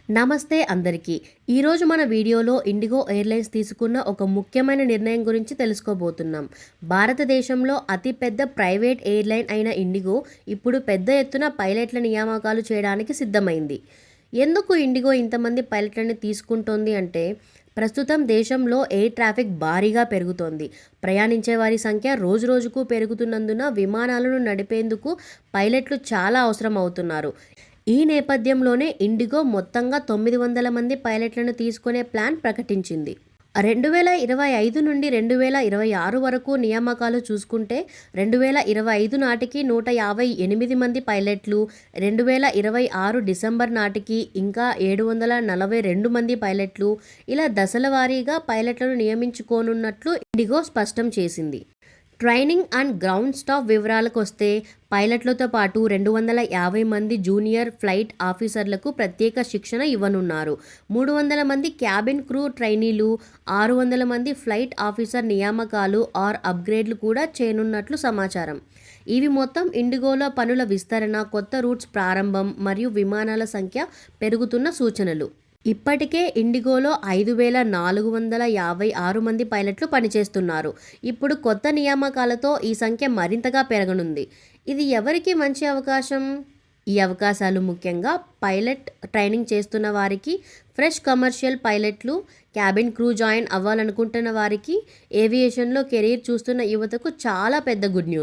నమస్తే అందరికీ. ఈరోజు మన వీడియోలో ఇండిగో ఎయిర్లైన్స్ తీసుకున్న ఒక ముఖ్యమైన నిర్ణయం గురించి తెలుసుకోబోతున్నాం. భారతదేశంలో అతిపెద్ద ప్రైవేట్ ఎయిర్లైన్ అయిన ఇండిగో ఇప్పుడు పెద్ద ఎత్తున పైలట్ల నియామకాలు చేయడానికి సిద్ధమైంది. ఎందుకు ఇండిగో ఇంతమంది పైలట్లను తీసుకుంటోంది అంటే, ప్రస్తుతం దేశంలో ఎయిర్ ట్రాఫిక్ భారీగా పెరుగుతోంది. ప్రయాణించే వారి సంఖ్య రోజురోజుకు పెరుగుతున్నందున విమానాలను నడిపేందుకు పైలట్లు చాలా అవసరం అవుతున్నారు. ఈ నేపథ్యంలోనే ఇండిగో మొత్తంగా 900 మంది పైలట్లను తీసుకునే ప్లాన్ ప్రకటించింది. 2025 నుండి 2026 వరకు నియామకాలు చూసుకుంటే 2025 నాటికి 158 మంది పైలట్లు, 2026 డిసెంబర్ నాటికి ఇంకా 742 మంది పైలట్లు, ఇలా దశల వారీగా పైలట్లను నియమించుకోనున్నట్లు ఇండిగో స్పష్టం చేసింది. ట్రైనింగ్ అండ్ గ్రౌండ్ స్టాఫ్ వివరాలకు వస్తే, పైలట్లతో పాటు 250 మంది జూనియర్ ఫ్లైట్ ఆఫీసర్లకు ప్రత్యేక శిక్షణ ఇవ్వనున్నారు. 300 మంది క్యాబిన్ క్రూ ట్రైనీలు, 600 మంది ఫ్లైట్ ఆఫీసర్ నియామకాలు ఆర్ అప్గ్రేడ్లు కూడా చేయనున్నట్లు సమాచారం. ఇవి మొత్తం ఇండిగోలో పనుల విస్తరణ, కొత్త రూట్స్ ప్రారంభం మరియు విమానాల సంఖ్య పెరుగుతున్న సూచనలు. ఇప్పటికే ఇండిగోలో 5456 మంది పైలట్లు పనిచేస్తున్నారు. ఇప్పుడు కొత్త నియామకాలతో ఈ సంఖ్య మరింతగా పెరగనుంది. ఇది ఎవరికి మంచి అవకాశం? ఈ అవకాశాలు ముఖ్యంగా పైలట్ ట్రైనింగ్ చేస్తున్న వారికి, ఫ్రెష్ కమర్షియల్ పైలట్లు, క్యాబిన్ క్రూ జాయిన్ అవ్వాలనుకుంటున్న వారికి, ఏవియేషన్లో కెరీర్ చూస్తున్న యువతకు చాలా పెద్ద గుడ్ న్యూస్.